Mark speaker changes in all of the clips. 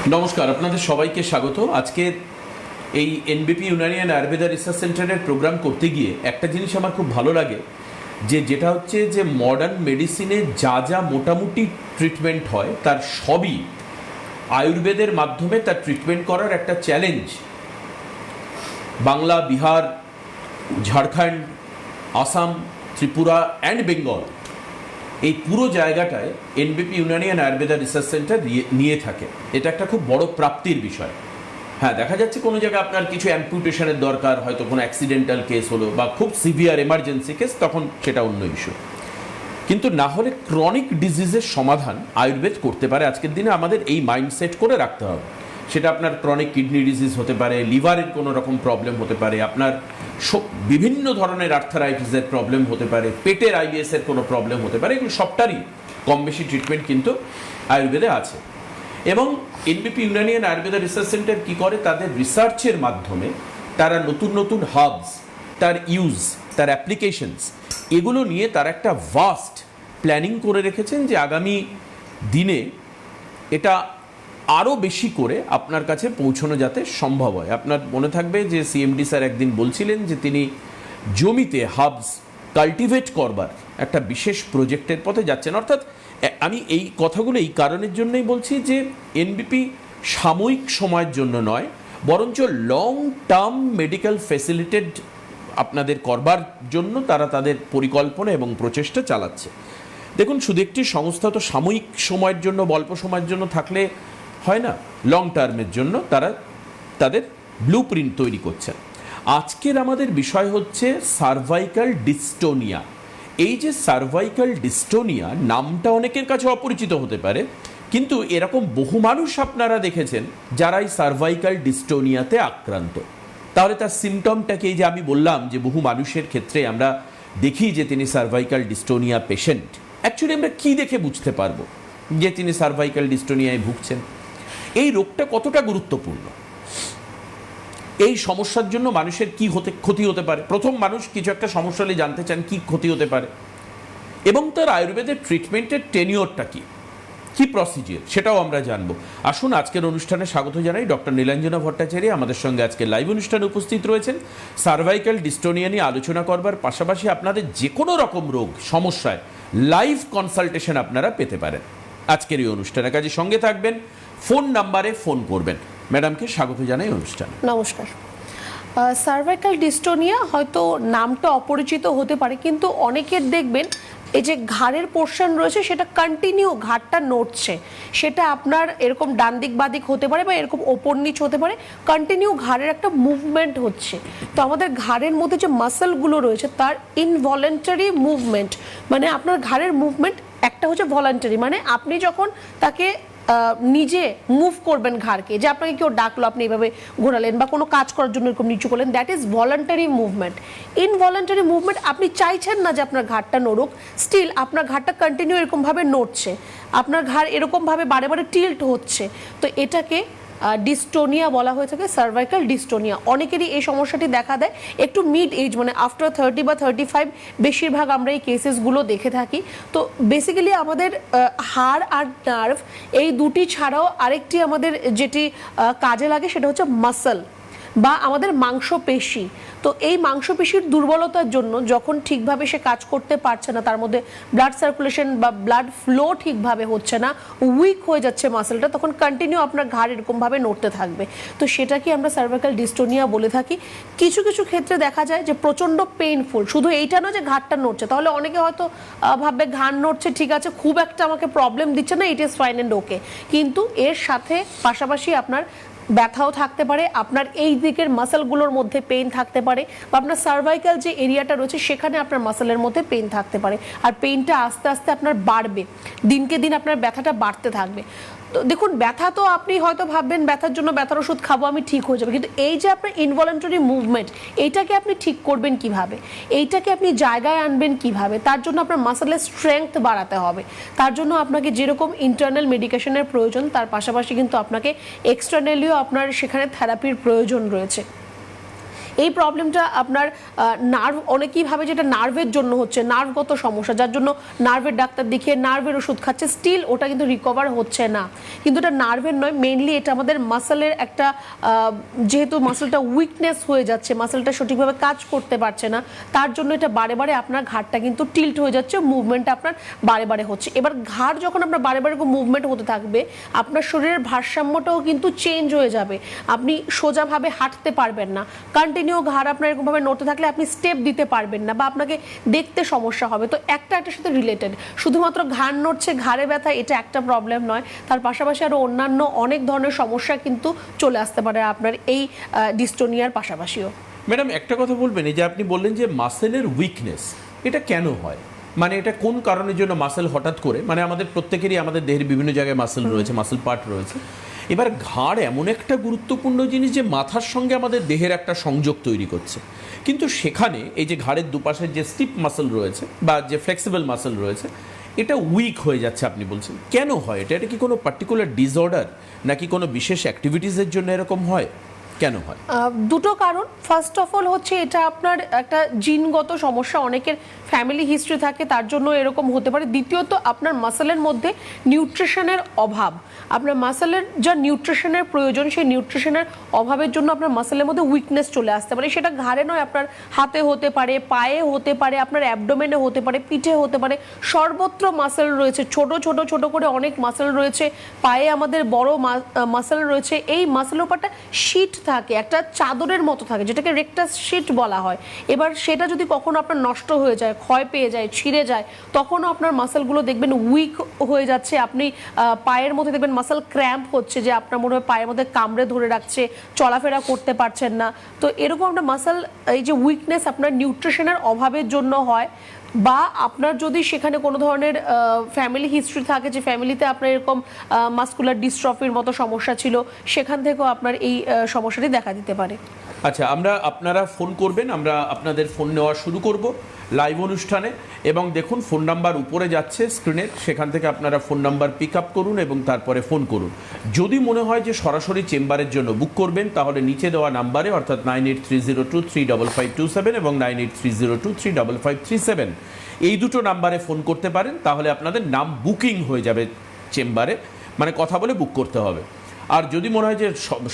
Speaker 1: নমস্কার, আপনাদের সবাইকে স্বাগত। আজকের এই এনবিপি ইউনানি অ্যান্ড আয়ুর্বেদা রিসার্চ সেন্টারের প্রোগ্রাম করতে গিয়ে একটা জিনিস আমার খুব ভালো লাগে, যেটা হচ্ছে যে মডার্ন মেডিসিনে যা যা মোটামুটি ট্রিটমেন্ট হয় তার সবই আয়ুর্বেদের মাধ্যমে তার ট্রিটমেন্ট করার একটা চ্যালেঞ্জ বাংলা, বিহার, ঝাড়খণ্ড, আসাম, ত্রিপুরা অ্যান্ড বেঙ্গল, এই পুরো জায়গাটায় এনবিপি Unani and Ayurveda research centre নিয়ে থাকে। এটা একটা খুব বড় প্রাপ্তির বিষয়। হ্যাঁ, দেখা যাচ্ছে কোনো জায়গায় আপনার কিছু অ্যাম্পুটেশনের দরকার, হয়তো কোনো অ্যাক্সিডেন্টাল কেস হলো বা খুব সিভিয়ার এমার্জেন্সি কেস, তখন সেটা অন্য ইস্যু। কিন্তু না হলে ক্রনিক ডিজিজের সমাধান আয়ুর্বেদ করতে পারে। আজকের দিনে আমাদের এই মাইন্ডসেট করে রাখতে হবে। সেটা আপনার ক্রনিক কিডনি ডিজিজ হতে পারে, লিভারের কোনো রকম প্রবলেম হতে পারে, আপনার বিভিন্ন ধরনের আর্থারাইটিসের প্রবলেম হতে পারে, পেটের আইবিএসের কোনো প্রবলেম হতে পারে। এগুলো সবটারই কম বেশি ট্রিটমেন্ট কিন্তু আয়ুর্বেদে আছে। এবং NBP Unani and Ayurveda research centre কী করে, তাদের রিসার্চের মাধ্যমে তারা নতুন নতুন হাবস, তার ইউজ, তার অ্যাপ্লিকেশনস, এগুলো নিয়ে তারা একটা ভাস্ট প্ল্যানিং করে রেখেছেন যে আগামী দিনে এটা আরও বেশি করে আপনার কাছে পৌঁছানো যাতে সম্ভব হয়। আপনার মনে থাকবে যে সিএমডি স্যার একদিন বলছিলেন যে তিনি জমিতে হাবস কাল্টিভেট করবার একটা বিশেষ প্রজেক্টের পথে যাচ্ছেন। অর্থাৎ আমি এই কথাগুলো এই কারণের জন্যই বলছি যে এনবিপি সাময়িক সময়ের জন্য নয়, বরঞ্চ লং টার্ম মেডিকেল ফ্যাসিলিটেড আপনাদের করবার জন্য তারা তাদের পরিকল্পনা এবং প্রচেষ্টা চালাচ্ছে। দেখুন, শুধু একটি সংস্থা তো সাময়িক সময়ের জন্য, অল্প সময়ের জন্য থাকলে হয় না, লং টার্মের জন্য তারা তাদের ব্লু প্রিন্ট তৈরি করছেন। আজকের আমাদের বিষয় হচ্ছে সার্ভাইকাল ডিস্টোনিয়া। এই যে সার্ভাইকাল ডিস্টোনিয়া নামটা অনেকের কাছে অপরিচিত হতে পারে, কিন্তু এরকম বহু মানুষ আপনারা দেখেছেন যারা এই সার্ভাইকাল ডিস্টোনিয়াতে আক্রান্ত। তাহলে তার সিমটমটাকে, এই যে আমি বললাম যে বহু মানুষের ক্ষেত্রে আমরা দেখি যে তিনি সার্ভাইকাল ডিস্টোনিয়া পেশেন্ট, অ্যাকচুয়ালি আমরা কী দেখে বুঝতে পারবো যে তিনি সার্ভাইকাল ডিস্টোনিয়ায় ভুগছেন? এই রোগটা কতটা গুরুত্বপূর্ণ, এই সমস্যার জন্য মানুষের কি ক্ষতি হতে পারে। প্রথম মানুষ কিছু একটা সমস্যা হলে জানতে চান কি ক্ষতি হতে পারে, এবং তার আয়ুর্বেদের ট্রিটমেন্টের টেনিওরটা কি প্রসিজিওর, সেটাও আমরা জানবো। আসুন আজকের অনুষ্ঠানে স্বাগত জানাই ডক্টর নীলাঞ্জনা ভট্টাচার্য। আমাদের সঙ্গে আজকে লাইভ অনুষ্ঠানে উপস্থিত রয়েছেন। সার্ভাইকাল ডিস্টোনিয়া নিয়ে আলোচনা করবার পাশাপাশি আপনাদের যে কোনো রকম রোগ সমস্যায় লাইভ কনসালটেশন আপনারা পেতে পারেন আজকের এই অনুষ্ঠানে। কাজে সঙ্গে থাকবেন, ফোন নাম্বারে ফোন করবেন। ম্যাডামকে স্বাগত জানাই অনুষ্ঠানে।
Speaker 2: নমস্কার। সার্ভাইকাল ডিস্টোনিয়া হয়তো নামটা অপরিচিত হতে পারে, কিন্তু অনেকের দেখবেন এই যে ঘাড়ের পোর্শন রয়েছে সেটা কন্টিনিউ ঘাড়টা নড়ছে, সেটা আপনার এরকম ডান দিক বাঁ দিক হতে পারে বা এরকম ওপর নিচ হতে পারে, কন্টিনিউ ঘাড়ের একটা মুভমেন্ট হচ্ছে। তো আমাদের ঘাড়ের মধ্যে যে মাসলগুলো রয়েছে তার ইনভলেন্টারি মুভমেন্ট, মানে আপনার ঘাড়ের মুভমেন্ট একটা হচ্ছে ভলান্টারি, মানে আপনি যখন তাকে নিজে মুভ করবেন ঘাড়কে, যে আপনাকে কেউ ডাকলো, আপনি এইভাবে ঘোরালেন বা কোনো কাজ করার জন্য এরকম নিচু করলেন, that is voluntary movement. Involuntary movement, আপনি চাইছেন না যে আপনার ঘাড়টা নড়ুক, স্টিল আপনার ঘাড়টা কন্টিনিউ এরকমভাবে নড়ছে, আপনার ঘাড় এরকমভাবে বারে বারে টিল্ট হচ্ছে। তো এটাকে ডিস্টোনিয়া বলা হয়ে থাকে, সার্ভাইকাল ডিস্টোনিয়া। অনেকেরই এই সমস্যাটি দেখা দেয় একটু মিড এজ, মানে আফটার 30 বা 35 বেশিরভাগ আমরা এই কেসেসগুলো দেখে থাকি। তো বেসিক্যালি আমাদের হাড় আর নার্ভ এই দুটি ছাড়াও আরেকটি আমাদের যেটি কাজে লাগে সেটা হচ্ছে মাসল বা আমাদের মাংসপেশি। তো এই মাংসপেশির দুর্বলতার জন্য যখন ঠিকভাবে সে কাজ করতে পারছে না, তার মধ্যে ব্লাড সার্কুলেশন বা ব্লাড ফ্লো ঠিকভাবে হচ্ছে না, উইক হয়ে যাচ্ছে মাসেলটা, তখন কন্টিনিউ আপনার ঘাড় এরকমভাবে নড়তে থাকবে। তো সেটাকে আমরা সার্ভাইকাল ডিস্টোনিয়া বলে থাকি। কিছু কিছু ক্ষেত্রে দেখা যায় যে প্রচণ্ড পেইনফুল, শুধু এইটা নয় যে ঘাড়টা নড়ছে, তাহলে অনেকে হয়তো ভাববে ঘাড় নড়ছে ঠিক আছে, খুব একটা আমাকে প্রবলেম দিচ্ছে না, it is fine and okay. কিন্তু এর সাথে পাশাপাশি আপনার ব্যথাও থাকতে পারে, আপনার এই দিকের মাসলগুলোর মধ্যে পেইন থাকতে পারে, বা আপনার সার্ভাইকাল যে এরিয়াটা রয়েছে সেখানে আপনার মাসলের মধ্যে পেইন থাকতে পারে, আর পেইনটা আস্তে আস্তে আপনার বাড়বে, দিনকে দিন আপনার ব্যথাটা বাড়তে থাকবে। তো দেখুন, ব্যথা তো আপনি হয়তো ভাববেন ব্যথার জন্য ব্যথার ওষুধ খাবো, আমি ঠিক হয়ে যাবে, কিন্তু এই যে আপনার ইনভলেন্টারি মুভমেন্ট, এইটাকে আপনি ঠিক করবেন কিভাবে, এইটাকে আপনি জায়গায় আনবেন কিভাবে, তার জন্য আপনার মাসলের স্ট্রেংথ বাড়াতে হবে। তার জন্য আপনাকে যেরকম ইন্টারনাল মেডিকেশনের প্রয়োজন, তার পাশাপাশি কিন্তু আপনাকে এক্সটার্নালিও আপনার সেখানে থেরাপির প্রয়োজন রয়েছে। এই প্রবলেমটা আপনার নার্ভ, অনেকেই ভাবে যেটা নার্ভের জন্য হচ্ছে, নার্ভগত সমস্যা, যার জন্য নার্ভের ডাক্তার দেখিয়ে নার্ভের ওষুধ খাচ্ছে, স্টিল ওটা কিন্তু রিকভার হচ্ছে না। কিন্তু এটা নার্ভের নয়, মেইনলি এটা আমাদের মাসেলের একটা, যেহেতু মাসেলটা উইকনেস হয়ে যাচ্ছে, মাসেলটা সঠিকভাবে কাজ করতে পারছে না, তার জন্য এটা বারে বারে আপনার ঘাড়টা কিন্তু টিল্ট হয়ে যাচ্ছে, মুভমেন্টটা আপনার বারে বারে হচ্ছে। এবার ঘাড় যখন আপনার বারে বারে মুভমেন্ট হতে থাকবে, আপনার শরীরের ভারসাম্যটাও কিন্তু চেঞ্জ হয়ে যাবে, আপনি সোজাভাবে হাঁটতে পারবেন না, কন্টিনিউ ঘাড় আপনার এরকমভাবে নড়তে থাকলে আপনি স্টেপ দিতে পারবেন না, বা আপনাকে দেখতে সমস্যা হবে। তো একটা একটার সাথে রিলেটেড, শুধুমাত্র ঘাড় নড়ছে, ঘাড়ে ব্যথা, এটা একটা প্রবলেম নয়, তার পাশাপাশি আরও অন্যান্য অনেক ধরনের সমস্যা কিন্তু চলে আসতে পারে আপনার এই ডিস্টোনিয়ার পাশাপাশিও।
Speaker 1: ম্যাডাম একটা কথা বলবেন, এই যে আপনি বললেন যে মাসেলের উইকনেস, এটা কেন হয়? মানে এটা কোন কারণের জন্য মাসেল হঠাৎ করে, মানে আমাদের প্রত্যেকেরই আমাদের দেহের বিভিন্ন জায়গায় মাসেল রয়েছে, মাসেল পার্ট রয়েছে, এবার ঘাড় এমন একটা গুরুত্বপূর্ণ জিনিস যে মাথার সঙ্গে আমাদের দেহের একটা সংযোগ তৈরি করছে, কিন্তু সেখানে এই যে ঘাড়ের দুপাশের যে স্টিপ মাসেল রয়েছে বা যে ফ্লেক্সিবল মাসেল রয়েছে, এটা উইক হয়ে যাচ্ছে আপনি বলছেন। কেন হয় এটা? এটা কি কোনো পার্টিকুলার ডিসঅর্ডার, নাকি কোনো বিশেষ অ্যাক্টিভিটিসের জন্য এরকম হয়? কেন হয়?
Speaker 2: দুটো কারণ। ফার্স্ট অফ অল হচ্ছে এটা আপনার একটা জিনগত সমস্যা, অনেকের ফ্যামিলি হিস্ট্রি থাকে, তার জন্য এরকম হতে পারে। দ্বিতীয়ত আপনার মাসেলের মধ্যে নিউট্রিশনের অভাব, আপনার মাসেলের যা নিউট্রিশনের প্রয়োজন, সেই নিউট্রিশনের অভাবের জন্য আপনার মাসেলের মধ্যে উইকনেস চলে আসতে পারে। সেটা ঘাড়ে নয়, আপনার হাতে হতে পারে, পায়ে হতে পারে, আপনার অ্যাবডোমেনে হতে পারে, পিঠে হতে পারে, সর্বত্র মাসেল রয়েছে, ছোট ছোট ছোট করে অনেক মাসেল রয়েছে, পায়ে আমাদের বড় মাসেল রয়েছে। এই মাসেলের উপরটা শীট থাকে, একটা চাদরের মতো থাকে, যেটাকে রেকটাস শীট বলা হয়। এবার সেটা যদি কখনো আপনার নষ্ট হয়ে যায়, ক্ষয় পেয়ে যায়, ছিঁড়ে যায়, তখনও আপনার মাসেলগুলো দেখবেন উইক হয়ে যাচ্ছে। আপনি পায়ের মধ্যে দেখবেন মাসেল ক্র্যাম্প হচ্ছে, যে আপনার মনে হয় পায়ের মধ্যে কামড়ে ধরে রাখছে, চলাফেরা করতে পারছেন না। তো এরকম একটা মাসেল, এই যে উইকনেস আপনার নিউট্রিশনের অভাবের জন্য হয়, বা আপনার যদি সেখানে কোনো ধরনের ফ্যামিলি হিস্ট্রি থাকে, যে ফ্যামিলিতে আপনার এরকম মাসকুলার ডিস্ট্রফির মতো সমস্যা ছিল, সেখান থেকেও আপনার এই সমস্যাটি দেখা দিতে পারে।
Speaker 1: আচ্ছা, আপনারা ফোন করবেন, আমরা আপনাদের ফোন নেওয়া শুরু করব লাইভ অনুষ্ঠানে, এবং দেখুন ফোন নাম্বার উপরে যাচ্ছে স্ক্রিনের, সেখান থেকে আপনারা ফোন নাম্বার পিক আপ করুন এবং তারপরে ফোন করুন। যদি মনে হয় যে সরাসরি চেম্বারের জন্য বুক করবেন, তাহলে নিচে দেওয়া নাম্বারে, অর্থাৎ 9830235527 এবং 9830235537, এই দুটো নাম্বারে ফোন করতে পারেন। তাহলে আপনাদের নাম বুকিং হয়ে যাবে চেম্বারে, মানে কথা বলে বুক করতে হবে। আর যদি মনে হয় যে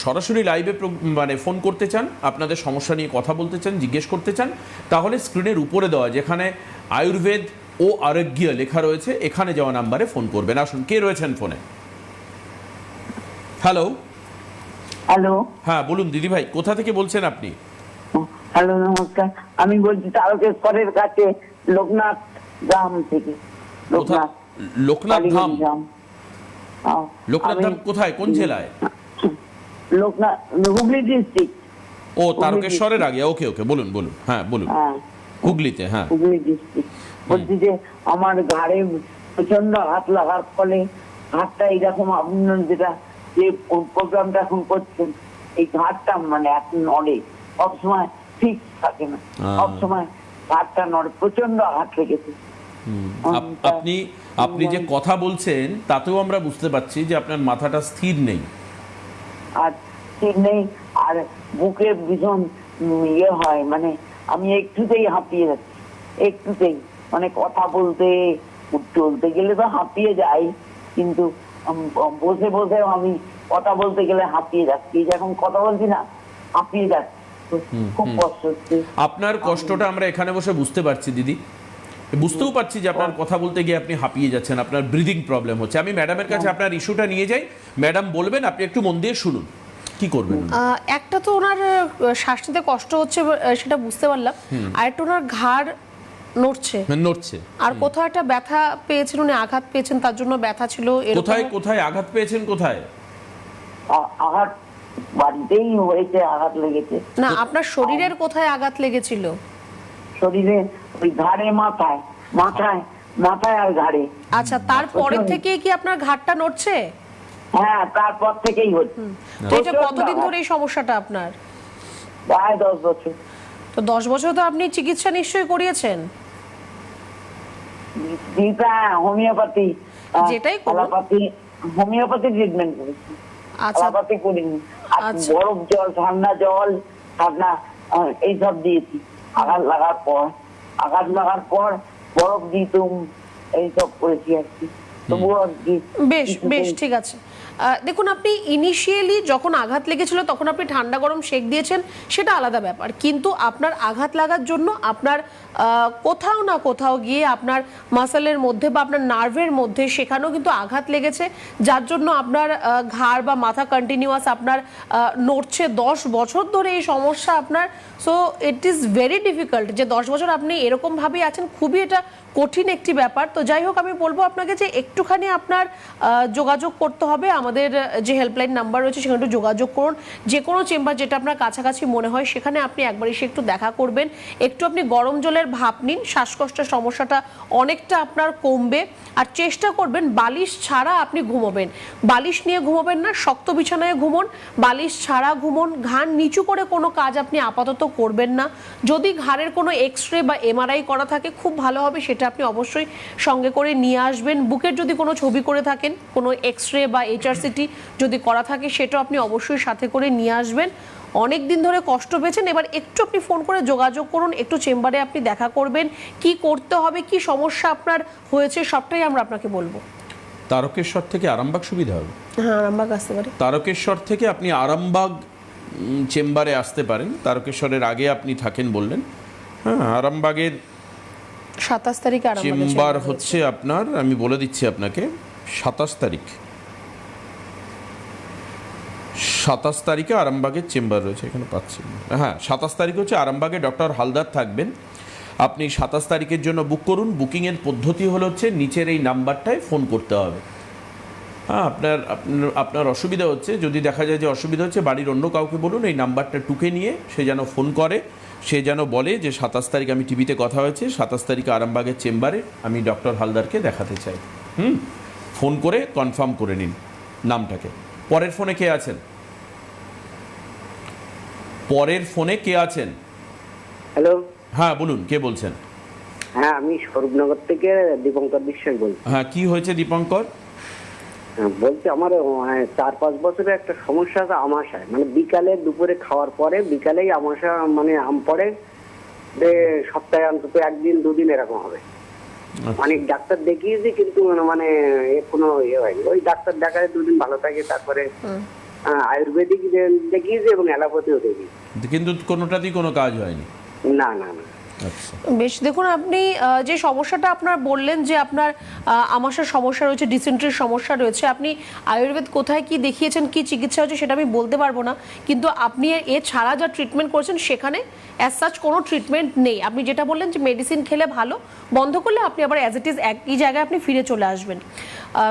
Speaker 1: সরাসরি লাইভে মানে ফোন করতে চান, আপনাদের সমস্যা নিয়ে কথা বলতে চান, জিজ্ঞেস করতে চান, তাহলে স্ক্রিনের উপরে দেওয়া যেখানে আয়ুর্বেদ ও আরোগ্য লেখা রয়েছে, এখানে যাওয়া নাম্বারে ফোন করবেন। আসুন, কে রয়েছেন ফোনে? হ্যালো।
Speaker 3: হ্যালো।
Speaker 1: হ্যাঁ বলুন দিদি ভাই, কোথা থেকে বলছেন আপনি?
Speaker 3: হ্যালো, নমস্কার। আমি বলছি তারকেশ্বরের কাছে লোকনাথ গ্রাম থেকে। লোকনাথ
Speaker 1: লোকনাথ ধাম?
Speaker 3: গ্রাম।
Speaker 1: লোকনাথ ধাম কোথায়, কোন জেলায়?
Speaker 3: লোকনাথ, হুগলি ডিস্ট্রিক্ট।
Speaker 1: ও, তারকেশ্বরের আগে। ওকে ওকে, বলুন বলুন, হ্যাঁ বলুন। হুগলিতে? হ্যাঁ,
Speaker 3: হুগলি ডিস্ট্রিক্ট। বলছি যে আমার ঘাড়ে প্রচন্ড হাত লাগার ফলে হাতটা এইরকম, আপনার যেটা যে প্রোগ্রামটা এখন করছেন, এই ঘাটটা মানে এখন নড়ে, সবসময় ঠিক থাকে না, সবসময় ঘাটটা নড়ে, প্রচন্ড হাত লেগেছে।
Speaker 1: আপনি যে কথা বলছেন তাতেও আমরা বুঝতে পারছি যে আপনার মাথাটা স্থির নেই।
Speaker 3: আর ঠিক নেই, আর বুকে ভীষণ ইয়ে হয়, মানে আমি একটুতেই হাঁপিয়ে যাচ্ছি, একটুতেই, মানে কথা বলতে চলতে গেলে তো হাঁপিয়ে যাই, কিন্তু বসে বসে আমি কথা বলতে গেলে হাঁপিয়ে যাচ্ছি, যখন কথা বলছি না হাঁপিয়ে যাচ্ছি, খুব কষ্ট হচ্ছে।
Speaker 1: আপনার কষ্টটা আমরা এখানে বসে বুঝতে পারছি দিদি, বুঝতেও পারছি যে আপনার কথা বলতে গিয়ে আপনি হাঁপিয়ে যাচ্ছেন, আপনার ব্রিদিং প্রবলেম হচ্ছে। আমি ম্যাডামের কাছে আপনার ইস্যুটা নিয়ে যাই, ম্যাডাম বলবেন, আপনি একটু মন দিয়ে শুনুন কি করবেন।
Speaker 2: একটা তো ওনার শ্বাস নিতে কষ্ট হচ্ছে, সেটা বুঝতে পারলাম। আর একটা ওনার ঘাড় নড়ছে, আর কোথাও একটা ব্যথা পেয়েছেন, উনি আঘাত পেয়েছেন, তার জন্য ব্যথা ছিল।
Speaker 1: কোথায় কোথায় আঘাত পেয়েছেন? কোথায়
Speaker 3: আঘাত? বাড়িতেই হয়েছে, আঘাত লেগেছে।
Speaker 2: না, আপনার শরীরের কোথায় আঘাত লেগেছিল?
Speaker 3: শরীরে, ওই ঘাড়ে, মাথায়, মাথায় মাথায় আর ঘাড়ে।
Speaker 2: আচ্ছা, তারপরে থেকে কি আপনার ঘাড়টা নড়ছে?
Speaker 3: হ্যাঁ, তারপর থেকেই হচ্ছে।
Speaker 2: তো এটা কতদিন ধরে এই সমস্যাটা আপনার?
Speaker 3: প্রায় 10 বছর।
Speaker 2: তো 10 বছর তো আপনি চিকিৎসা নিশ্চয়ই করিয়েছেন?
Speaker 3: হোমিওপ্যাথি,
Speaker 2: যেটাই করুন,
Speaker 3: হোমিওপ্যাথি ট্রিটমেন্ট করেছি,
Speaker 2: আচ্ছা
Speaker 3: অ্যালোপ্যাথি করিনি। বরফ জল, ঠান্ডা জল, আপনার এইসব দিয়েছি। আঘাত লাগার পর বরফ দিতুম, এইসব করেছি আর কি। তবুও আর কি
Speaker 2: বেশ বেশ ঠিক আছে। দেখুন, আপনি ইনিশিয়ালি যখন আঘাত লেগেছিল তখন আপনি ঠান্ডা গরম সেক দিয়েছেন, সেটা আলাদা ব্যাপার। কিন্তু আপনার আঘাত লাগার জন্য আপনার কোথাও না কোথাও গিয়ে আপনার মাসেলের মধ্যে বা আপনার নার্ভের মধ্যে সেখানেও কিন্তু আঘাত লেগেছে, যার জন্য আপনার ঘাড় বা মাথা কন্টিনিউয়াস আপনার নড়ছে 10 বছর ধরে এই সমস্যা আপনার। So it is very difficult যে 10 বছর আপনি এরকমভাবেই আছেন, খুবই এটা কঠিন একটি ব্যাপার। তো যাই হোক, আমি বলবো আপনাকে যে একটুখানি আপনার যোগাযোগ করতে হবে, আমাদের যে হেল্পলাইন নাম্বার রয়েছে সেখানে একটু যোগাযোগ করুন। যে কোনো চেম্বার যেটা আপনার কাছাকাছি মনে হয় সেখানে আপনি একবার এসে একটু দেখা করবেন। একটু আপনি গরম জলের ভাপ নিন, শ্বাসকষ্টের সমস্যাটা অনেকটা আপনার কমবে। আর চেষ্টা করবেন বালিশ ছাড়া আপনি ঘুমোবেন, বালিশ নিয়ে ঘুমোবেন না, শক্ত বিছানায় ঘুমোন, বালিশ ছাড়া ঘুমোন। ঘাড় নিচু করে কোনো কাজ আপনি আপাতত করবেন না। যদি ঘাড়ের কোনো এক্সরে বা এমআরআই করা থাকে খুব ভালো হবে, সেটা আপনি অবশ্যই সঙ্গে করে নিয়ে আসবেন। বুকের যদি কোনো ছবি করে থাকেন, কোনো এক্সরে বা এইচআরসিটি যদি করা থাকে সেটাও আপনি অবশ্যই সাথে করে নিয়ে আসবেন। অনেক দিন ধরে কষ্ট পেয়েছেন, এবার একটু আপনি ফোন করে যোগাযোগ করুন, একটু চেম্বারে আপনি দেখা করবেন, কি করতে হবে, কি সমস্যা আপনার হয়েছে সবটাই আমরা আপনাকে বলবো।
Speaker 1: তারকেশ্বর থেকে আরামবাগ সুবিধা হবে?
Speaker 2: হ্যাঁ, আরামবাগ আসতে পারে।
Speaker 1: তারকেশ্বর থেকে আপনি আরামবাগ চেম্বারে আসতে পারেন। তারকেশ্বরের আগে আপনি থাকেন বললেন। হ্যাঁ, আরামবাগের
Speaker 2: 27 তারিখে
Speaker 1: চেম্বার হচ্ছে আপনার, আমি বলে দিচ্ছি আপনাকে, 27 তারিখে আরামবাগের চেম্বার রয়েছে, এখানে পাচ্ছি। হ্যাঁ, 27 তারিখে হচ্ছে আরামবাগে ডক্টর হালদার থাকবেন। আপনি 27 তারিখের জন্য বুক করুন। বুকিংয়ের পদ্ধতি হলো হচ্ছে নিচের এই নাম্বারটায় ফোন করতে হবে। হ্যাঁ, আপনার অসুবিধা হচ্ছে, যদি দেখা যায় যে অসুবিধা হচ্ছে, বাড়ির অন্য কাউকে বলুন এই নাম্বারটা টুকে নিয়ে সে যেন ফোন করে, সে যেন বলে যে 27 তারিখ আমি টিভিতে কথা হয়েছে, 27 তারিখে আরামবাগের চেম্বারে আমি ডক্টর হালদারকে দেখাতে চাই। ফোন করে কনফার্ম করে নিন নামটাকে। পরের ফোনে কে আছেন?
Speaker 4: হ্যালো,
Speaker 1: হ্যাঁ বলুন, কে বলছেন?
Speaker 4: হ্যাঁ আমি স্বরূপনগর থেকে দীপঙ্কর বিশ্বাস বলছি।
Speaker 1: হ্যাঁ, কি হয়েছে দীপঙ্কর?
Speaker 4: বলছি আমার 4-5 বছরের একটা সমস্যা আছে আমাশায়, মানে বিকালে দুপুরে খাওয়ার পরে বিকালেই আমাশা, মানে আম পড়ে, সপ্তাহে অন্তত 1-2 দিন এরকম হবে। অনেক ডাক্তার দেখিয়েছি কিন্তু মানে কোনো ইয়ে হয়নি। ওই ডাক্তার দেখায় 2 দিন ভালো থাকে, তারপরে আয়ুর্বেদিক দেখিয়েছি এবং অ্যালোপ্যাথিও দেখিয়েছি,
Speaker 1: কিন্তু কোনোটাতেই কোনো কাজ হয়নি।
Speaker 4: না না না।
Speaker 1: আচ্ছা,
Speaker 2: বেশ, দেখুন আপনি যে সমস্যাটা আপনার বললেন যে আপনার আমাশার সমস্যা রয়েছে, ডিসেন্ট্রির সমস্যা রয়েছে, আপনি আয়ুর্বেদ কোথায় কি দেখিয়েছেন, কি চিকিৎসা হচ্ছে সেটা আমি বলতে পারবো না, কিন্তু আপনি এছাড়া যা ট্রিটমেন্ট করেছেন সেখানে অ্যাজ সাচ কোনো ট্রিটমেন্ট নেই। আপনি যেটা বললেন যে মেডিসিন খেলে ভালো, বন্ধ করলে আপনি আবার অ্যাজ ইট ইজ একই জায়গায় আপনি ফিরে চলে আসবেন।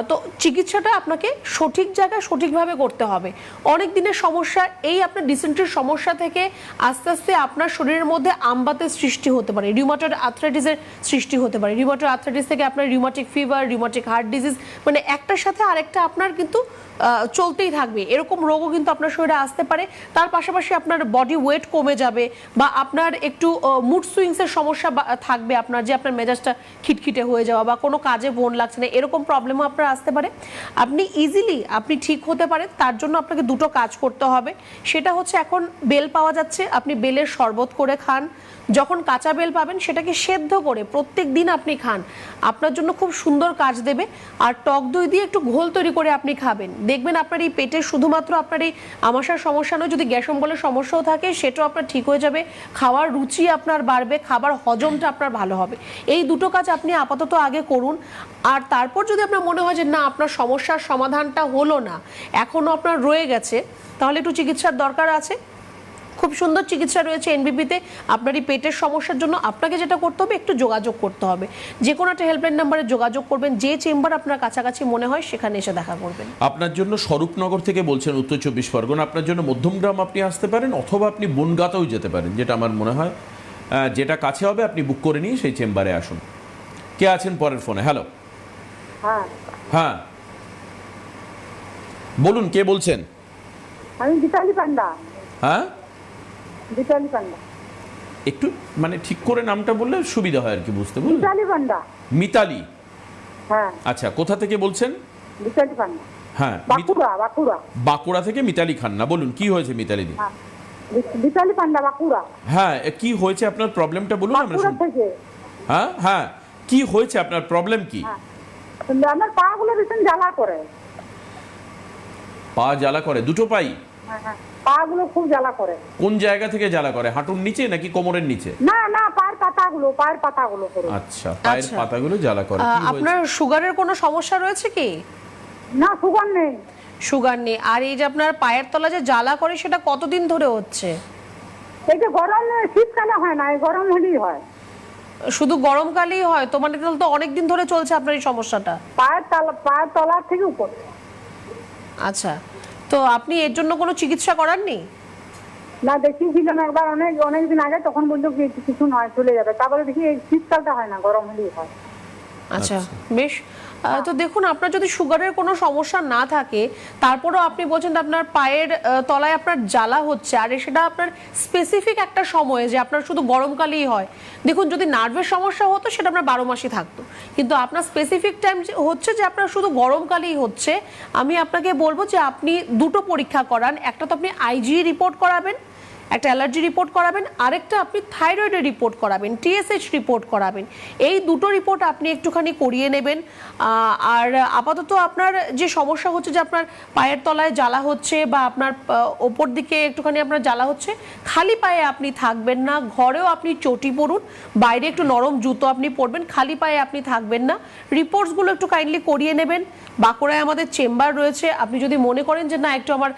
Speaker 2: তো চিকিৎসাটা আপনাকে সঠিক জায়গায় সঠিকভাবে করতে হবে। অনেক দিনের সমস্যা, এই আপনার ডিসেন্ট্রির সমস্যা থেকে আস্তে আস্তে আপনার শরীরের মধ্যে আমবাতের সৃষ্টি হতে পারে, রিউমাটয়েড আর্থ্রাইটিসের সৃষ্টি হতে পারে। রিউমাটয়েড আর্থ্রাইটিস থেকে আপনার rheumatic fever, rheumatic heart disease, মানে একটার সাথে আরেকটা আপনার কিন্তু চলতেই থাকবে। এরকম রোগও কিন্তু আপনার শরীরে আসতে পারে। তার পাশাপাশি আপনার বডি ওয়েট কমে যাবে, বা আপনার একটু মুড সুইংসের সমস্যা থাকবে, আপনার যে আপনার মেজাজটা খিটখিটে হয়ে যাওয়া বা কোনো কাজে মন লাগছে না, এরকম প্রবলেমও আপনার আসতে পারে। আপনি ইজিলি আপনি ঠিক হতে পারেন, তার জন্য আপনাকে দুটো কাজ করতে হবে। সেটা হচ্ছে, এখন বেল পাওয়া যাচ্ছে, আপনি বেলের শরবত করে খান। যখন কাঁচা বেল পাবেন সেটাকে সেদ্ধ করে প্রত্যেক দিন আপনি খান, আপনার জন্য খুব সুন্দর কাজ দেবে। আর টক দই দিয়ে একটু ঘোল তৈরি করে আপনি খাবেন, দেখবেন আপনার এই পেটের শুধুমাত্র আপনার এই আমাশার সমস্যা নয়, যদি গ্যাস অম্বলের সমস্যাও থাকে সেটাও আপনার ঠিক হয়ে যাবে। খাওয়ার রুচি আপনার বাড়বে, খাবার হজমটা আপনার ভালো হবে। এই দুটো কাজ আপনি আপাতত আগে করুন। আর তারপর যদি আপনার মনে হয় যে না, আপনার সমস্যার সমাধানটা হলো না, এখনও আপনার রয়ে গেছে, তাহলে একটু চিকিৎসার দরকার আছে। খুব সুন্দর চিকিৎসা রয়েছে এনবিপিতে। আপনার এই পেটের সমস্যার জন্য আপনাকে যেটা করতে হবে, একটু যোগাযোগ করতে হবে। যে কোনো একটা হেল্পলাইন নাম্বারে যোগাযোগ করবেন, যে চেম্বার আপনার কাছাকাছি মনে হয় সেখানে এসে দেখা করবেন।
Speaker 1: আপনার জন্য স্বরূপনগর থেকে বলছেন, উত্তর 24 পরগনা, আপনার জন্য মধ্যমগ্রাম আপনি আসতে পারেন, অথবা আপনি বনগাঁতেও যেতে পারেন, যেটা আমার মনে হয় যেটা কাছে হবে আপনি বুক করে নিয়ে সেই চেম্বারে আসুন। কে আছেন পরের ফোনে? হ্যালো, হ্যাঁ বলুন, কে বলছেন?
Speaker 5: আমি দীপালি পান্ডা।
Speaker 1: হ্যাঁ,
Speaker 5: দীপালি পান্ডা।
Speaker 1: একটু মানে ঠিক করে নামটা বললে সুবিধা হয় আর কি বুঝতে, বলুন।
Speaker 5: দীপালি পান্ডা।
Speaker 1: মিতালি?
Speaker 5: হ্যাঁ।
Speaker 1: আচ্ছা, কোথা থেকে বলছেন?
Speaker 5: দীপালি পান্ডা।
Speaker 1: হ্যাঁ,
Speaker 5: বাঁকুড়া।
Speaker 1: বাঁকুড়া থেকে মিতালি খান্না। বলুন, কি হয়েছে মিতালি দি?
Speaker 5: দীপালি পান্ডা, বাঁকুড়া।
Speaker 1: হ্যাঁ, কি হয়েছে আপনার প্রবলেমটা বলুন আমরা
Speaker 5: বাঁকুড়া
Speaker 1: শুনি।
Speaker 5: থেকে।
Speaker 1: হ্যাঁ হ্যাঁ, কি হয়েছে আপনার প্রবলেম কি?
Speaker 5: হ্যাঁ। আমার পা গুলো ভীষণ জ্বালা করে।
Speaker 1: পা জ্বালা করে? দুটো পাই?
Speaker 5: হ্যাঁ হ্যাঁ, পা গুলো খুব জ্বালা করে।
Speaker 1: কোন জায়গা থেকে জ্বালা করে? হাঁটুর নিচে নাকি কোমরের নিচে?
Speaker 5: না না, পায়ের পাতাগুলো করে।
Speaker 1: আচ্ছা, পায়ের
Speaker 2: আচ্ছা।
Speaker 1: পাতাগুলো জ্বালা করে। কি হয়েছে?
Speaker 2: আপনার সুগারের কোনো সমস্যা রয়েছে কি?
Speaker 5: না, সুগার নেই।
Speaker 2: সুগার নেই। আর এই যে আপনার পায়ের তলা যে জ্বালা করে সেটা কতদিন ধরে হচ্ছে?
Speaker 5: এই যে গরম, শীতকালে হয় না, এই গরম হলেই হয়।
Speaker 2: শুধু গরমকালেই হয়? তো মানে তাহলে তো অনেক দিন ধরে চলছে আপনার এই সমস্যাটা।
Speaker 5: পায়ের তলার থেকে উপর।
Speaker 2: আচ্ছা, তো আপনি এর জন্য কোনো চিকিৎসা করাননি?
Speaker 5: না, দেখিয়েছিলাম একবার অনেকদিন আগে, তখন বললো কিছু নয়, চলে যাবে। তারপরে দেখি এই শীতকালটা হয় না, গরম হলেই হয়।
Speaker 2: আচ্ছা, বেশ। তো দেখুন, আপনার যদি সুগারের কোনো সমস্যা না থাকে, তারপরেও আপনি বলছেন যে আপনার পায়ের তলায় আপনার জ্বালা হচ্ছে, আর সেটা আপনার স্পেসিফিক একটা সময়ে, যে আপনার শুধু গরমকালেই হয়। দেখুন, যদি নার্ভের সমস্যা হতো সেটা আপনার 12 মাসই থাকতো, কিন্তু আপনার স্পেসিফিক টাইম হচ্ছে যে আপনার শুধু গরমকালেই হচ্ছে। আমি আপনাকে বলবো যে আপনি দুটো পরীক্ষা করান। একটা তো আপনি আইজি রিপোর্ট করাবেন, একটা অ্যালার্জি রিপোর্ট করাবেন, আরেকটা আপনি থাইরয়েডের রিপোর্ট করাবেন, টিএসএইচ রিপোর্ট করাবেন। এই দুটো রিপোর্ট আপনি একটুখানি করিয়ে নেবেন। আর আপাতত আপনার যে সমস্যা হচ্ছে যে আপনার পায়ের তলায় জ্বালা হচ্ছে, বা আপনার ওপর দিকে একটুখানি আপনার জ্বালা হচ্ছে, খালি পায়ে আপনি থাকবেন না। ঘরেও আপনি চটি পরুন, বাইরে একটু নরম জুতো আপনি পরবেন, খালি পায়ে আপনি থাকবেন না। রিপোর্টসগুলো একটু কাইন্ডলি করিয়ে নেবেন। বাঁকুড়ায় আমাদের চেম্বার রয়েছে। আপনি যদি মনে করেন যে না, একটু আমার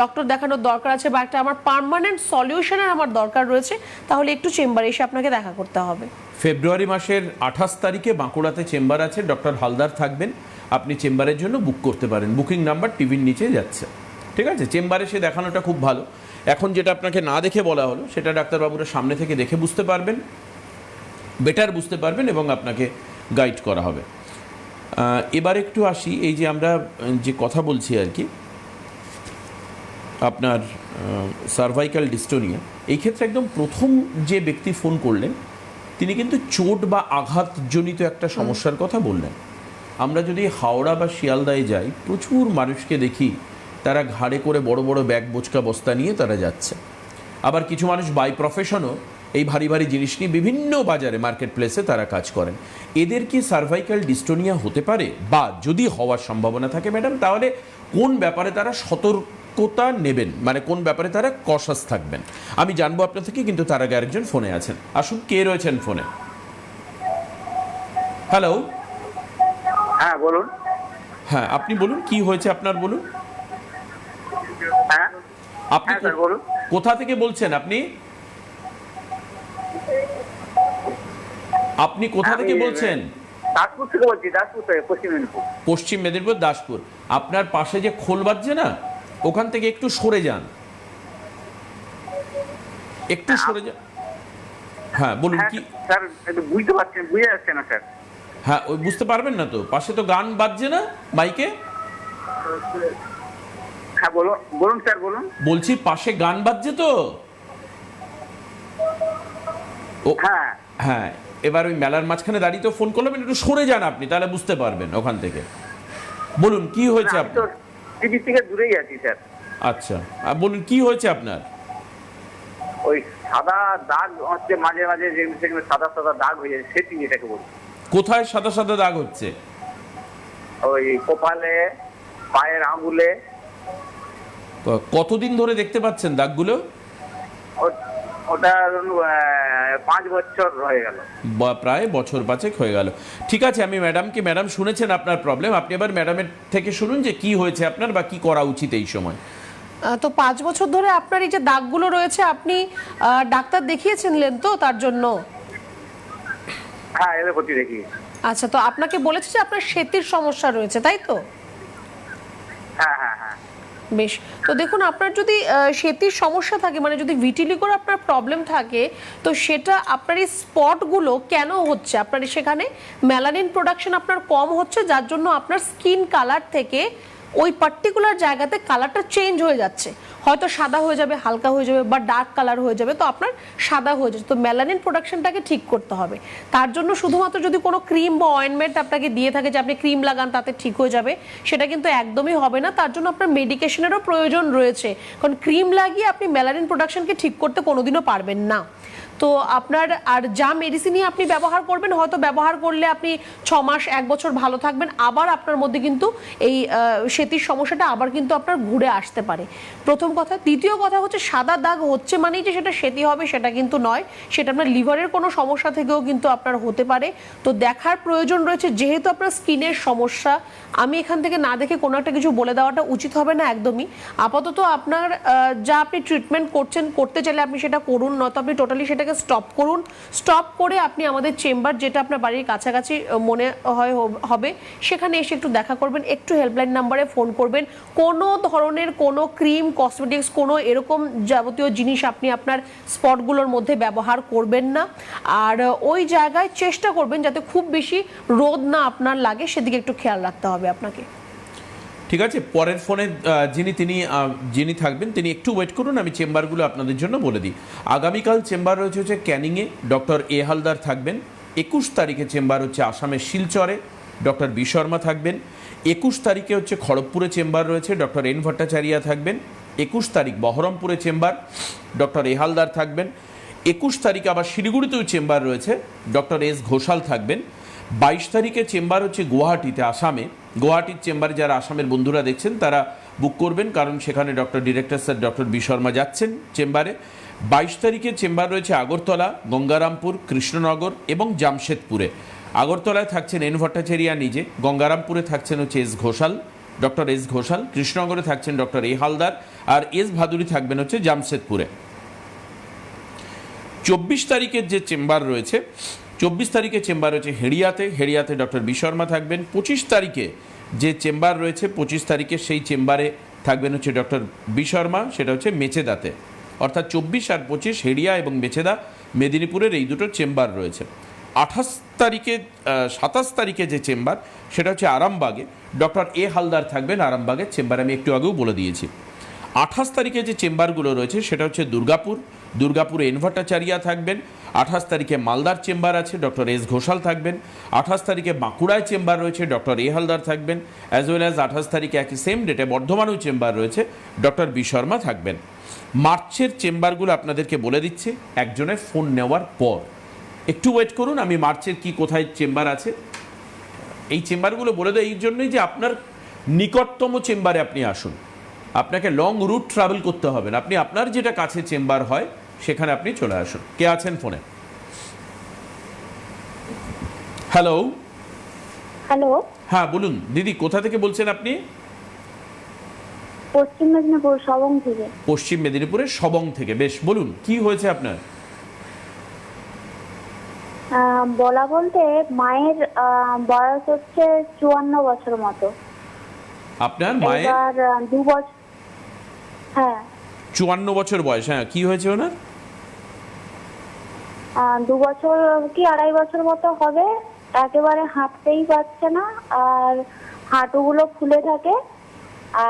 Speaker 2: ডক্টর দেখানোর দরকার আছে, বা একটা আমার পার্মানেন্ট সলিউশনের আমার দরকার রয়েছে, তাহলে একটু চেম্বারে এসে আপনাকে দেখা করতে হবে।
Speaker 1: ফেব্রুয়ারি মাসের 28 তারিখে বাঁকুড়াতে চেম্বার আছে, ডক্টর হালদার থাকবেন। আপনি চেম্বারের জন্য বুক করতে পারেন, বুকিং নাম্বার টিভির নিচে যাচ্ছে। ঠিক আছে, চেম্বারে এসে দেখানোটা খুব ভালো। এখন যেটা আপনাকে না দেখে বলা হলো, সেটা ডাক্তারবাবুরা সামনে থেকে দেখে বুঝতে পারবেন, বেটার বুঝতে পারবেন, এবং আপনাকে গাইড করা হবে। এবার একটু আসি, এই যে আমরা যে কথা বলছি আর কি, আপনার সার্ভাইকাল ডিস্টোনিয়া, এই ক্ষেত্রে একদম প্রথম যে ব্যক্তি ফোন করলেন, তিনি কিন্তু চোট বা আঘাতজনিত একটা সমস্যার কথা বললেন। আমরা যদি হাওড়া বা শিয়ালদায় যাই, প্রচুর মানুষকে দেখি তারা ঘাড়ে করে বড় বড় ব্যাগ বোচকা বস্তা নিয়ে তারা যাচ্ছে। আবার কিছু মানুষ বাই প্রফেশনও এই ভারী ভারী জিনিস নিয়ে বিভিন্ন বাজারে, মার্কেট প্লেসে তারা কাজ করেন। এদের কি সার্ভাইকাল ডিস্টোনিয়া হতে পারে, বা যদি হওয়ার সম্ভাবনা থাকে ম্যাডাম, তাহলে কোন ব্যাপারে তারা সতর্কতা নেবেন, মানে কোন ব্যাপারে তারা কশাস থাকবেন, আমি জানবো আপনার থেকে। কিন্তু তার আগে আরেকজন ফোনে আছেন। আসুন, কে রয়েছেন ফোনে? হ্যালো।
Speaker 6: হ্যাঁ বলুন।
Speaker 1: হ্যাঁ, আপনি বলুন, কি হয়েছে আপনার, বলুন।
Speaker 6: হ্যাঁ
Speaker 1: আপনি
Speaker 6: হ্যাঁ স্যার বলুন।
Speaker 1: কোথা থেকে বলছেন আপনি? আপনি কোথা থেকে বলছেন?
Speaker 6: দাসপুর থেকে বলছি, দাসপুর থেকে, পশ্চিম মেদিনীপুর।
Speaker 1: পশ্চিম মেদিনীপুর, দাসপুর। আপনার পাশে যে খোল বাজছে না, ওখান থেকে একটু সরে যান, একটু সরে যান। হ্যাঁ বলুন,
Speaker 6: হ্যাঁ
Speaker 1: কি?
Speaker 6: স্যার, একটু বুঝতে পারছেন, বুঝে যাচ্ছে না স্যার।
Speaker 1: হ্যাঁ, ওই বুঝতে পারবেন না তো, পাশে তো গান বাজছে না মাইকে?
Speaker 6: হ্যাঁ বলুন বলুন স্যার বলুন।
Speaker 1: বলছি পাশে গান বাজছে তো। ও
Speaker 6: হ্যাঁ
Speaker 1: হ্যাঁ, এবার ওই মেলার মাঝখানে দাঁড়িয়ে তো ফোন করলাম, একটু সরে যান আপনি, তাহলে বুঝতে পারবেন ওখান থেকে। বলুন, কি হয়েছে
Speaker 6: আমি তো
Speaker 1: আপনার?
Speaker 6: টিভি থেকে দূরেই আছি স্যার।
Speaker 1: আচ্ছা, বলুন, কি হয়েছে আপনার?
Speaker 6: ওই সাদা দাগ হচ্ছে মাঝে মাঝে, যেগুলো সাদা সাদা দাগ হয়ে যায়, সেটি এটাকে বলছি।
Speaker 1: কোথায় সাদা সাদা দাগ হচ্ছে?
Speaker 6: ওই কপালে, পায়ের আঙুলে।
Speaker 1: কতদিন ধরে দেখতে পাচ্ছেন দাগগুলো?
Speaker 6: ওটা 5 বছর হয়ে গেল।
Speaker 1: প্রায় বছর 5 হয়ে গেল। ঠিক আছে, আমি ম্যাডামকে, ম্যাডাম শুনেছেন আপনার প্রবলেম, আপনি এবার ম্যাডামের থেকে শুনুন যে কি হয়েছে আপনার, বা কি করা উচিত এই সময়।
Speaker 2: তো 5 বছর ধরে আপনার এই যে দাগগুলো রয়েছে, আপনি ডাক্তার দেখিয়েছিলেন তো তার জন্য?
Speaker 6: হ্যাঁ, এলে ক্ষতি দেখি।
Speaker 2: আচ্ছা, তো আপনাকে বলেছে যে আপনার সেতির সমস্যা রয়েছে, তাই তো?
Speaker 6: হ্যাঁ হ্যাঁ হ্যাঁ।
Speaker 2: বেশ। তো দেখুন, আপনার যদি সেতির সমস্যা থাকে, মানে যদি ভিটিলিগোর আপনার প্রবলেম থাকে, তো সেটা আপনার এই স্পটগুলো কেন হচ্ছে, আপনার সেখানে মেলানিন প্রোডাকশন আপনার কম হচ্ছে, যার জন্য আপনার স্কিন কালার থেকে ওই পার্টিকুলার জায়গাতে কালারটা চেঞ্জ হয়ে যাচ্ছে, হয়তো সাদা হয়ে যাবে, হালকা হয়ে যাবে, বা ডার্ক কালার হয়ে যাবে, তো আপনার সাদা হয়ে যাচ্ছে। তো মেলানিন প্রোডাকশনটাকে ঠিক করতে হবে। তার জন্য শুধুমাত্র যদি কোনো ক্রিম বা অয়েন্টমেন্ট আপনাকে দিয়ে থাকে যে আপনি ক্রিম লাগান তাতে ঠিক হয়ে যাবে, সেটা কিন্তু একদমই হবে না। তার জন্য আপনার মেডিকেশনেরও প্রয়োজন রয়েছে, কারণ ক্রিম লাগিয়ে আপনি মেলানিন প্রোডাকশনকে ঠিক করতে কোনোদিনও পারবেন না। তো আপনার আর যা মেডিসিনই আপনি ব্যবহার করবেন, হয়তো ব্যবহার করলে আপনি 6 মাস 1 বছর ভালো থাকবেন, আবার আপনার মধ্যে কিন্তু এই সেতির সমস্যাটা আবার কিন্তু আপনার ঘুরে আসতে পারে, প্রথম কথা। দ্বিতীয় কথা হচ্ছে সাদা দাগ হচ্ছে মানেই যে সেটা সেতি হবে সেটা কিন্তু নয়, সেটা আপনার লিভারের কোনো সমস্যা থেকেও কিন্তু আপনার হতে পারে। তো দেখার প্রয়োজন রয়েছে, যেহেতু আপনার স্কিনের সমস্যা, আমি এখান থেকে না দেখে কোনো একটা কিছু বলে দেওয়াটা উচিত হবে না একদমই। আপাতত আপনার যা আপনি ট্রিটমেন্ট করতে চাইলে আপনি সেটা করুন, নয়তো আপনি টোটালি সেটাকে স্টপ করুন। স্টপ করে আপনি আমাদের চেম্বার, যেটা আপনার বাড়ির কাছাকাছি মনে হয় হবে, সেখানে এসে একটু দেখা করবেন, একটু হেল্পলাইন নাম্বারে ফোন করবেন। কোনো ধরনের কোনো ক্রিম, কসমেটিক্স, কোনো এরকম যাবতীয় জিনিস আপনি আপনার স্পটগুলোর মধ্যে ব্যবহার করবেন না। আর ওই জায়গায় চেষ্টা করবেন যাতে খুব বেশি রোদ না আপনার লাগে, সেদিকে একটু খেয়াল রাখতে হবে আপনাকে।
Speaker 1: ঠিক আছে, পরের ফোনে যিনি থাকবেন তিনি একটু ওয়েট করুন, আমি চেম্বারগুলো আপনাদের জন্য বলে দিই। আগামীকাল চেম্বার রয়েছে ক্যানিংয়ে, ডক্টর এ হালদার থাকবেন। 21 তারিখে চেম্বার হচ্ছে আসামের শিলচরে, ডক্টর বি শর্মা থাকবেন। 21 তারিখে হচ্ছে খড়গপুরে চেম্বার রয়েছে, ডক্টর এন ভট্টাচার্য থাকবেন। 21 তারিখ বহরমপুরে চেম্বার, ডক্টর এ হালদার থাকবেন। 21 তারিখে আবার শিলিগুড়িতেও চেম্বার রয়েছে, ডক্টর এস ঘোষাল থাকবেন। 22 তারিখে চেম্বার হচ্ছে গুয়াহাটিতে, আসামে। গুয়াহাটির চেম্বারে যারা আসামের বন্ধুরা দেখছেন তারা বুক করবেন, কারণ সেখানে director sir doctor B Sharma যাচ্ছেন চেম্বারে। 22 তারিখে চেম্বার রয়েছে আগরতলা, গঙ্গারামপুর, কৃষ্ণনগর এবং জামশেদপুরে। আগরতলায় থাকছেন এন ভট্টাচার্য নিজে, গঙ্গারামপুরে থাকছেন হচ্ছে S Ghoshal, doctor S Ghoshal, কৃষ্ণনগরে থাকছেন ডক্টর এ হালদার, আর এস ভাদুরী থাকবেন হচ্ছে জামশেদপুরে। 24 তারিখের যে চেম্বার রয়েছে, 24 তারিখে চেম্বার রয়েছে হেড়িয়াতে ডক্টর বি শর্মা থাকবেন। 25 তারিখে যে চেম্বার রয়েছে, 25 তারিখে সেই চেম্বারে থাকবেন হচ্ছে ডক্টর বি শর্মা, সেটা হচ্ছে মেচেদাতে। অর্থাৎ 24 আর 25 হেড়িয়া এবং মেচেদা, মেদিনীপুরের এই দুটো চেম্বার রয়েছে। 27 তারিখে যে চেম্বার, সেটা হচ্ছে আরামবাগে, ডক্টর এ হালদার থাকবেন আরামবাগের চেম্বারে, আমি একটু আগেও বলে দিয়েছি। 28 তারিখে যে চেম্বারগুলো রয়েছে সেটা হচ্ছে দুর্গাপুরে এন ভট্টাচার্য থাকবেন। 28 তারিখে মালদার চেম্বার আছে, ডক্টর এস ঘোষাল থাকবেন। 28 তারিখে বাঁকুড়ায় চেম্বার রয়েছে, ডক্টর এ হালদার থাকবেন। অ্যাজ ওয়েল অ্যাজ 28 তারিখে একই সেম ডেটে বর্ধমানেও চেম্বার রয়েছে, ডক্টর বি শর্মা থাকবেন। মার্চের চেম্বারগুলো আপনাদেরকে বলে দিচ্ছে একজনের ফোন নেওয়ার পর। একটু ওয়েট করুন, আমি মার্চের কি কোথায় চেম্বার আছে এই চেম্বারগুলো বলে দেয়, এই জন্যই যে আপনার নিকটতম চেম্বারে আপনি আসুন। আপনাকে লং রুট ট্রাভেল করতে হবে না, আপনি আপনার যেটা কাছে চেম্বার হয় সেখানে আপনি চলে আসুন। কে আছেন ফোনে? হ্যালো।
Speaker 7: হ্যালো,
Speaker 1: হ্যাঁ বলুন দিদি, কোথা থেকে বলছেন আপনি?
Speaker 7: পশ্চিম মেদিনীপুর সবং থেকে।
Speaker 1: পশ্চিম মেদিনীপুরের সবং থেকে। বেশ, বলুন কি হয়েছে আপনার?
Speaker 7: বলা বলতে মায়ের বয়স হচ্ছে 54 বছর মতো।
Speaker 1: আপনার মায়ের
Speaker 7: এবার 2 বছর, হ্যাঁ
Speaker 1: 54 বছর বয়স। হ্যাঁ, কি হয়েছে ওনার?
Speaker 7: 2 বছর কি 2.5 বছর মতো হবে, একেবারে হাঁটতেই পারছে না, আর হাঁটুগুলো ফুলে থাকে,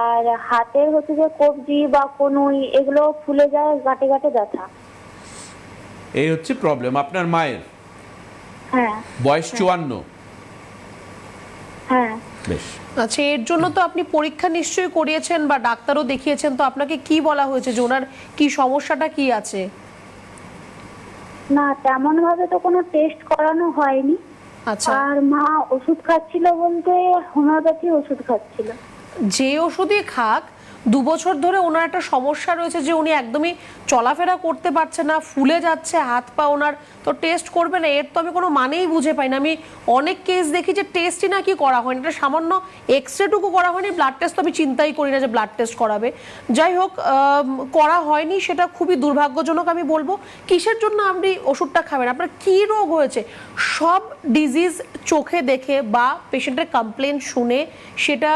Speaker 7: আর হাতের হচ্ছে যে কবজি বা কনুই এগুলো ফুলে যায়, গাঁটে গাঁটে ব্যথা।
Speaker 1: এই হচ্ছে প্রবলেম আপনার মায়ের।
Speaker 7: হ্যাঁ,
Speaker 1: বয়স 54।
Speaker 7: হ্যাঁ।
Speaker 1: বেশ,
Speaker 2: আচ্ছা, এর জন্য তো আপনি পরীক্ষা নিশ্চয়ই করিয়েছেন বা ডাক্তারও দেখিয়েছেন, তো আপনাকে কি বলা হয়েছে যে ওনার কি সমস্যাটা কি আছে?
Speaker 7: না, তেমন ভাবে তো কোনো টেস্ট করানো হয়নি।
Speaker 2: আচ্ছা,
Speaker 7: আর মা ওষুধ খাচ্ছিল বলতে হোমিওপ্যাথি ওষুধ খাচ্ছিল।
Speaker 2: যে ওষুধই খাক, 2 বছর ধরে ওনার একটা সমস্যা রয়েছে যে উনি একদমই চলাফেরা করতে পারছে না, ফুলে যাচ্ছে হাত পা ওনার, তো টেস্ট করবে না, এর তো আমি কোনো মানেই বুঝে পাই না। আমি অনেক কেস দেখি যে টেস্টই না কি করা হয়নি, এটা সামান্য এক্সরেটুকু করা হয়নি, ব্লাড টেস্ট তো আমি চিন্তাই করি না যে ব্লাড টেস্ট করাবে। যাই হোক, করা হয়নি, সেটা খুবই দুর্ভাগ্যজনক আমি বলবো। কিসের জন্য আপনি ওষুধটা খাবেন? আপনার কি রোগ হয়েছে? সব ডিজিজ চোখে দেখে বা পেশেন্টের কমপ্লেন শুনে সেটা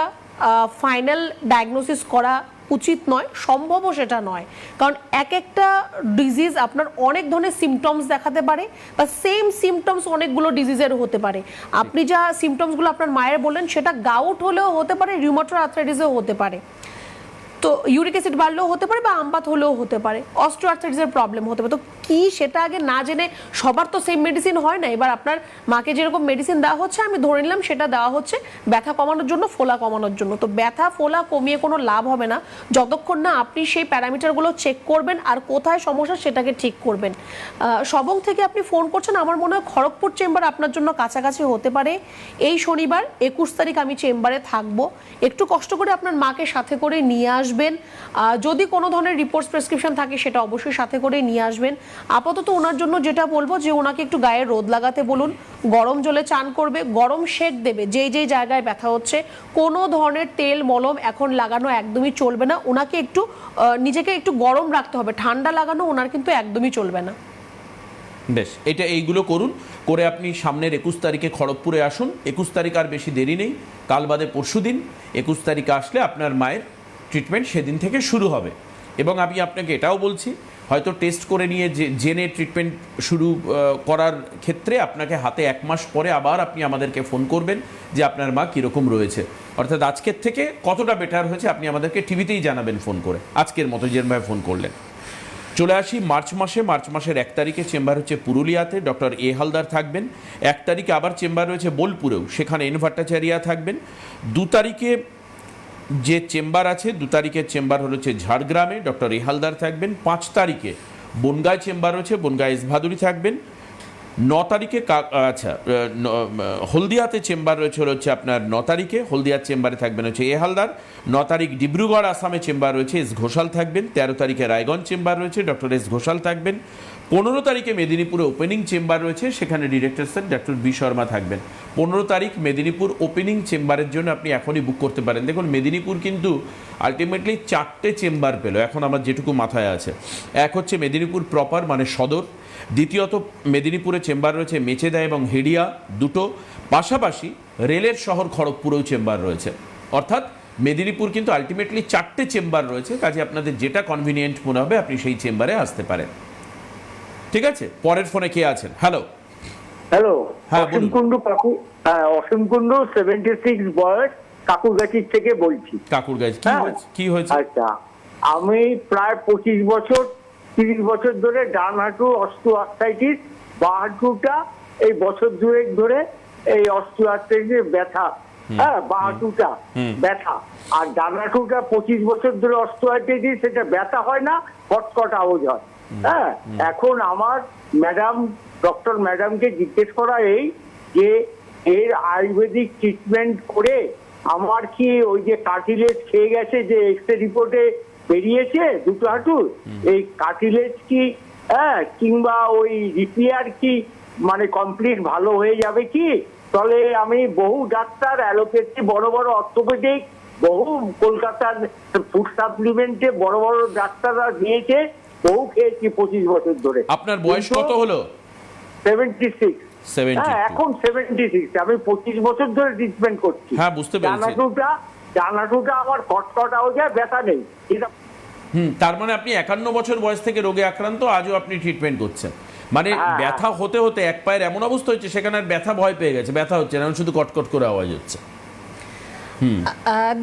Speaker 2: ফাইনাল ডায়াগনোসিস করা উচিত নয়, সম্ভবও সেটা নয়। কারণ এক একটা ডিজিজ আপনার অনেক ধরনের সিমটমস দেখাতে পারে, বা সেম সিমটমস অনেকগুলো ডিজিজের হতে পারে। আপনি যা সিমটমসগুলো আপনার মায়ের বললেন সেটা গাউট হলেও হতে পারে, রিউমাটয়েড আর্থ্রাইটিসও হতে পারে, তো ইউরিক অ্যাসিড বাড়লেও হতে পারে, বা আমপাত হলেও হতে পারে, অস্টিওআর্থ্রাইটিসের প্রবলেম হতে পারে। তো কি সেটা আগে না জেনে, সবার তো সেম মেডিসিন হয় না। এবার আপনার মাকে যেরকম মেডিসিন দেওয়া হচ্ছে আমি ধরে নিলাম সেটা দেওয়া হচ্ছে ব্যথা কমানোর জন্য, ফোলা কমানোর জন্য। তো ব্যথা ফোলা কমিয়ে কোনো লাভ হবে না যতক্ষণ না আপনি সেই প্যারামিটারগুলো চেক করবেন আর কোথায় সমস্যা সেটাকে ঠিক করবেন। সবং থেকে আপনি ফোন করছেন, আমার মনে হয় খড়গপুর চেম্বার আপনার জন্য কাছাকাছি হতে পারে। এই শনিবার 21 তারিখ আমি চেম্বারে থাকবো, একটু কষ্ট করে আপনার মাকে সাথে করে নিয়ে আসবেন। যদি কোনো ধরনের রিপোর্টস প্রেসক্রিপশন থাকে সেটা অবশ্যই সাথে করে নিয়ে আসবেন। আপাতত ওনার জন্য যেটা বলবো যে ওনাকে একটু গায়ে রোদ লাগাতে বলুন, গরম জলে চান করবে, গরম সেক দেবে যেই যেই জায়গায় ব্যথা হচ্ছে। কোনো ধরনের তেল মলম এখন লাগানো একদমই চলবে না, ওনাকে একটু নিজেকে একটু গরম রাখতে হবে, ঠান্ডা লাগানো ওনার কিন্তু একদমই চলবে না।
Speaker 1: বেশ, এইগুলো করুন, করে আপনি সামনের 21 তারিখে খড়গপুরে আসুন। 21 তারিখ আর বেশি দেরি নেই, কাল বাদে পরশু দিন 21 তারিখে আসলে আপনার মায়ের ট্রিটমেন্ট সেদিন থেকে শুরু হবে। এবং আমি আপনাকে এটাও বলছি, হয়তো টেস্ট করে নিয়ে জেনে ট্রিটমেন্ট শুরু করার ক্ষেত্রে আপনাকে হাতে 1 মাস পরে আবার আপনি আমাদেরকে ফোন করবেন যে আপনার মা কীরকম রয়েছে, অর্থাৎ আজকের থেকে কতটা বেটার হয়েছে আপনি আমাদেরকে টিভিতেই জানাবেন ফোন করে, আজকের মতো যেভাবে ফোন করলেন। চলে আসি মার্চ মাসের 1 তারিখে চেম্বার হচ্ছে পুরুলিয়াতে, ডক্টর এ হালদার থাকবেন। 1 তারিখে আবার চেম্বার রয়েছে বোলপুরেও, সেখানে এন ভট্টাচার্যা থাকবেন। 2 তারিখে যে চেম্বার আছে, 2 তারিখের চেম্বার হচ্ছে ঝাড়গ্রামে, ডক্টর এ হালদার থাকবেন। 5 তারিখে বনগাঁয় চেম্বার রয়েছে, বনগাঁ এস ভাদুরী থাকবেন। 9 তারিখে হলদিয়াতে চেম্বার রয়েছে আপনার 9 তারিখে, হলদিয়ার চেম্বারে থাকবেন হচ্ছে এ হালদার। 9 তারিখ ডিব্রুগড় আসামে চেম্বার রয়েছে, এস ঘোষাল থাকবেন। 13 তারিখে রায়গঞ্জ চেম্বার রয়েছে, ডক্টর এস ঘোষাল থাকবেন। 15 তারিখে মেদিনীপুরে ওপেনিং চেম্বার রয়েছে, সেখানে director sir doctor B Sharma থাকবেন। 15 তারিখ মেদিনীপুর ওপেনিং চেম্বারের জন্য আপনি এখনই বুক করতে পারেন। দেখুন মেদিনীপুর কিন্তু আলটিমেটলি 4টে চেম্বার পেল এখন আমার যেটুকু মাথায় আছে। এক হচ্ছে মেদিনীপুর প্রপার মানে সদর, দ্বিতীয়ত মেদিনীপুরে চেম্বার রয়েছে মেচেদা এবং হেডিয়া দুটো, পাশাপাশি রেলের শহর খড়গপুরেও চেম্বার রয়েছে। অর্থাৎ মেদিনীপুর কিন্তু আলটিমেটলি 4টে চেম্বার রয়েছে, কাজে আপনাদের যেটা কনভিনিয়েন্ট মনে হবে আপনি সেই চেম্বারে আসতে পারেন। ঠিক আছে, পরের ফোনে কে আছেন? হ্যালো
Speaker 8: হ্যালো,
Speaker 1: হ্যাঁ,
Speaker 8: অসীম কুন্ডু কাকু। হ্যাঁ, অসীম কুন্ডু, 76 বয়স, কাকুরগাছির থেকে বলছি।
Speaker 1: কাকুরগাছি, কি হয়েছে?
Speaker 8: আচ্ছা, আমি প্রায় 25 বছর 30 বছর ধরে ডান হাঁটু অস্টিওআর্থ্রাইটিস, বাঁ হাঁটুটা এই বছর দুয়েক ধরে এই অস্টিওআর্থ্রাইটিস ব্যথা, হ্যাঁ বাঁ হাঁটুটা ব্যথা, আর ডান হাঁটুটা 25 বছর ধরে অস্টিওআর্থ্রাইটিস, সেটা ব্যথা হয় না, কটকট আওয়াজ হয়। হ্যাঁ, এখন আমার ডক্টর ম্যাডামকে জিজ্ঞেস করা এই যে এর আয়ুর্বেদিক ট্রিটমেন্ট করে আমার কি ওই যে কার্টিলেজ খেয়ে গেছে যে এক্সরে রিপোর্টে বেরিয়েছে দুটো হাঁটুর, এই কার্টিলেজ কি কিংবা ওই রিপেয়ার কি মানে কমপ্লিট ভালো হয়ে যাবে কি? তাহলে আমি বহু ডাক্তার অ্যালোপ্যাথি বড় বড় অর্থোপেডিক বহু কলকাতার ফুড সাপ্লিমেন্টে বড় বড় ডাক্তাররা দিয়েছে, বহু খেয়েছি 25 বছর ধরে।
Speaker 1: আপনার বয়স কত হলো?
Speaker 8: 76। হ্যাঁ, এখন 76। আমি 25 বছর ধরে ট্রিটমেন্ট করছি।
Speaker 1: হ্যাঁ, বুঝতে পেরেছি।
Speaker 8: জানাটুটা আমার কটকট আওয়াজ, ব্যথা নেই।
Speaker 1: তার মানে আপনি 51 বছর বয়স থেকে রোগে আক্রান্ত, আজও আপনি ট্রিটমেন্ট করছেন। মানে ব্যথা হতে হতে এক পায়ের এমন অবস্থা হচ্ছে সেখানে আর ব্যথা ভয় পেয়ে গেছে, ব্যথা হচ্ছে না, শুধু কটকট করে আওয়াজ হচ্ছে।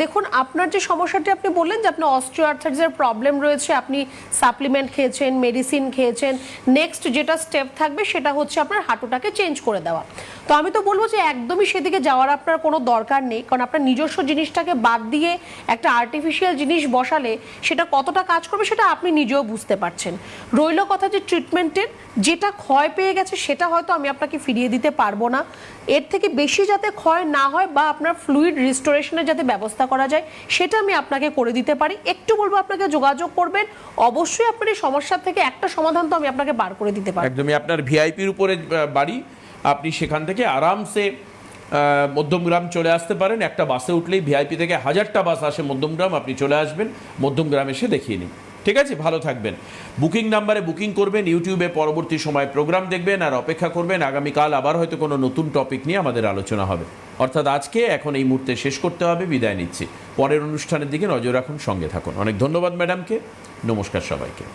Speaker 2: দেখুন আপনার যে সমস্যাটি আপনি বললেন যে আপনার অস্টিওআর্থ্রাইটিসের প্রবলেম রয়েছে, আপনি সাপ্লিমেন্ট খেয়েছেন, মেডিসিন খেয়েছেন, নেক্সট যেটা স্টেপ থাকবে সেটা হচ্ছে আপনার হাঁটুটাকে চেঞ্জ করে দেওয়া। তো আমি তো বলবো যে একদমই সেদিকে যাওয়ার আপনার কোনো দরকার নেই, কারণ আপনার নিজস্ব জিনিসটাকে বাদ দিয়ে একটা আর্টিফিশিয়াল জিনিস বসালে সেটা কতটা কাজ করবে সেটা আপনি নিজেও বুঝতে পারছেন। রইল কথা যে ট্রিটমেন্টের যেটা ক্ষয় পেয়ে গেছে সেটা হয়তো আমি আপনাকে ফিরিয়ে দিতে পারবো না, এর থেকে বেশি যাতে ক্ষয় না হয় বা আপনার ফ্লুইড রিস্টোরেশনের যাতে ব্যবস্থা করা যায় সেটা আমি আপনাকে করে দিতে পারি। একটু বলবো আপনাকে যোগাযোগ করবেন, অবশ্যই আপনার এই সমস্যার থেকে একটা সমাধান তো আমি আপনাকে বার করে দিতে পারি।
Speaker 1: একদমই, আপনার ভিআইপির উপরে বাড়ি, আপনি সেখান থেকে আরামসে মধ্যমগ্রাম চলে আসতে পারেন। একটা বাসে উঠলেই ভিআইপি থেকে 1000টা বাস আসে মধ্যমগ্রাম, আপনি চলে আসবেন মধ্যমগ্রাম এসে দেখিয়ে নিন। ঠিক আছে, ভালো থাকবেন। বুকিং নাম্বারে বুকিং করবেন, ইউটিউবে পরবর্তী সময় প্রোগ্রাম দেখবেন আর অপেক্ষা করবেন আগামীকাল আবার হয়তো কোনো নতুন টপিক নিয়ে আমাদের আলোচনা হবে। অর্থাৎ আজকে এখন এই মুহূর্তে শেষ করতে হবে, বিদায় নিচ্ছি। পরের অনুষ্ঠানের দিকে নজর রাখুন, সঙ্গে থাকুন। অনেক ধন্যবাদ ম্যাডামকে, নমস্কার সবাইকে।